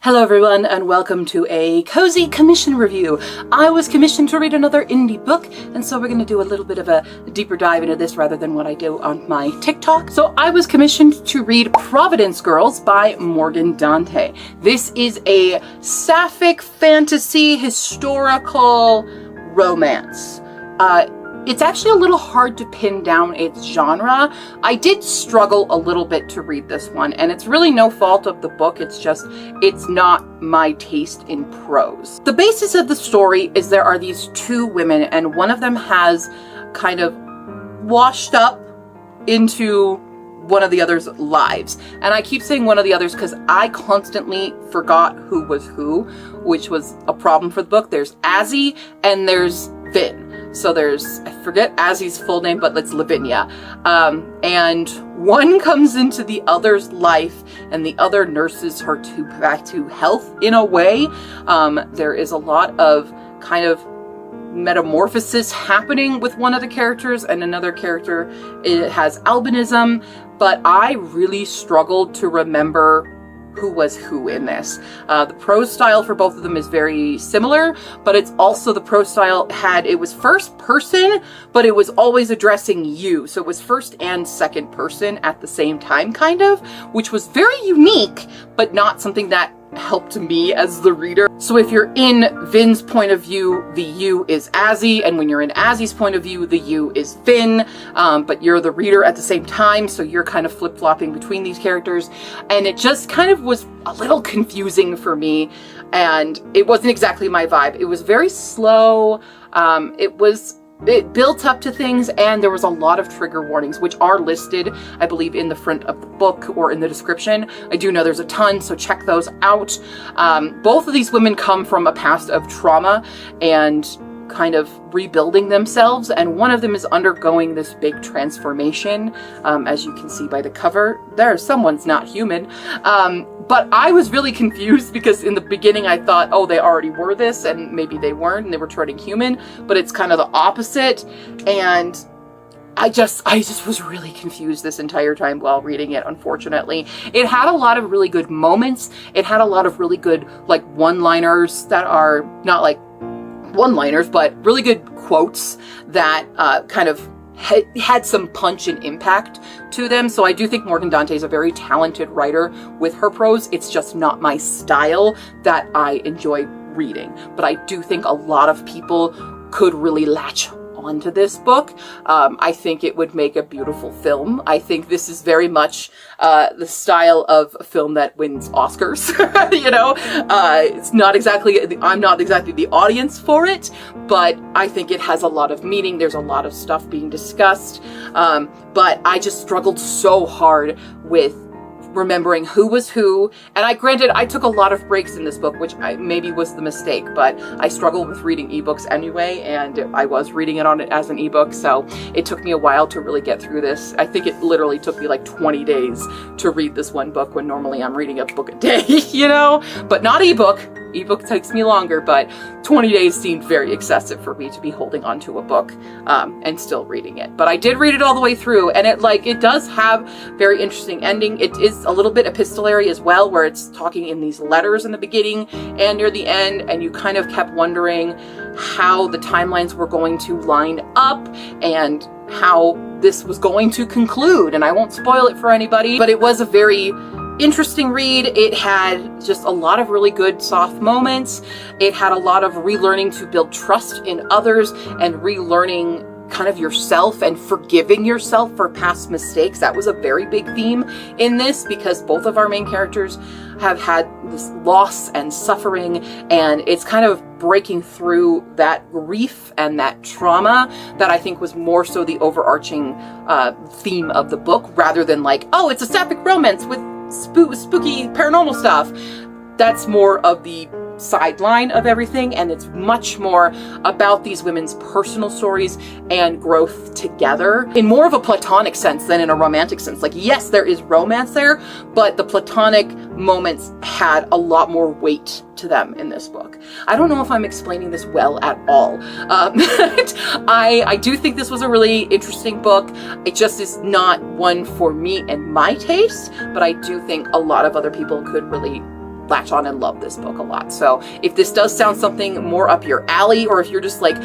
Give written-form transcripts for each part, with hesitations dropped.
Hello everyone, and welcome to a cozy commission review. I was commissioned to read another indie book, and so we're going to do a little bit of a deeper dive into this rather than what I do on my TikTok. So I was commissioned to read Providence Girls by Morgan Dante. This is a Sapphic fantasy historical romance. It's actually a little hard to pin down its genre. I did struggle a little bit to read this one, and it's really no fault of the book. It's not my taste in prose. The basis of the story is there are these two women, and one of them has kind of washed up into one of the other's lives. And I keep saying one of the others because I constantly forgot who was who, which was a problem for the book. There's Azzy and there's Vin. So there's, I forget Azzy's full name, but it's Lavinia. And one comes into the other's life and the other nurses her back to health in a way. There is a lot of kind of metamorphosis happening with one of the characters, and another character, it has albinism, but I really struggled to remember who was who in this. The prose style for both of them is very similar, but it's also the prose style it was first person, but it was always addressing you. So it was first and second person at the same time, kind of, which was very unique, but not something that helped me as the reader. So if you're in Vin's point of view, the you is Azzy, and when you're in Azzy's point of view, the you is Vin, but you're the reader at the same time, so you're kind of flip-flopping between these characters, and it just kind of was a little confusing for me, and it wasn't exactly my vibe. It was very slow. It built up to things, and there was a lot of trigger warnings, which are listed, I believe, in the front of the book or in the description. I do know there's a ton, so check those out. Both of these women come from a past of trauma and kind of rebuilding themselves, and one of them is undergoing this big transformation. As you can see by the cover, someone's not human. But I was really confused because in the beginning I thought, oh, they already were this, and maybe they weren't, and they were turning human, but it's kind of the opposite. And I just was really confused this entire time while reading it, unfortunately. It had a lot of really good moments. It had a lot of really good, like, one-liners that are not like one-liners, but really good quotes that kind of had some punch and impact to them. So I do think Morgan Dante is a very talented writer with her prose. It's just not my style that I enjoy reading. But I do think a lot of people could really latch onto this book. I think it would make a beautiful film. I think this is very much the style of a film that wins Oscars. You know, it's not exactly, I'm not exactly the audience for it, but I think it has a lot of meaning. There's a lot of stuff being discussed. But I just struggled so hard with remembering who was who. And I took a lot of breaks in this book, which maybe was the mistake, but I struggled with reading ebooks anyway, and I was reading it as an ebook, so it took me a while to really get through this. I think it literally took me like 20 days to read this one book, when normally I'm reading a book a day, you know? But not ebook. Ebook takes me longer, but 20 days seemed very excessive for me to be holding onto a book and still reading it. But I did read it all the way through, and it does have very interesting ending. It is a little bit epistolary as well, where it's talking in these letters in the beginning and near the end, and you kind of kept wondering how the timelines were going to line up and how this was going to conclude. And I won't spoil it for anybody, but it was a very interesting read. It had just a lot of really good soft moments. It had a lot of relearning to build trust in others and relearning kind of yourself and forgiving yourself for past mistakes. That was a very big theme in this, because both of our main characters have had this loss and suffering, and it's kind of breaking through that grief and that trauma that I think was more so the overarching theme of the book, rather than like, oh, it's a sapphic romance with spooky paranormal stuff. That's more of the sideline of everything, and it's much more about these women's personal stories and growth together in more of a platonic sense than in a romantic sense. Like, yes, there is romance there, but the platonic moments had a lot more weight to them in this book. I don't know if I'm explaining this well at all. I do think this was a really interesting book. It just is not one for me and my taste, but I do think a lot of other people could really latch on and love this book a lot. So if this does sound something more up your alley, or if you're just like,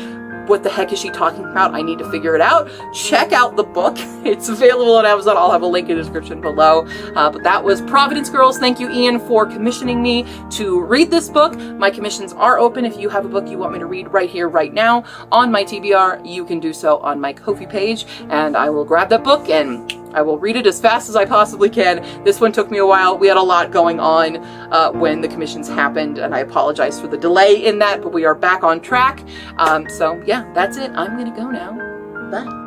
what the heck is she talking about? I need to figure it out. Check out the book. It's available on Amazon. I'll have a link in the description below. But that was Providence Girls. Thank you, Ian, for commissioning me to read this book. My commissions are open. If you have a book you want me to read right here, right now on my TBR, you can do so on my Ko-fi page, and I will grab that book and I will read it as fast as I possibly can. This one took me a while. We had a lot going on when the commissions happened, and I apologize for the delay in that, but we are back on track. So yeah, that's it. I'm gonna go now. Bye.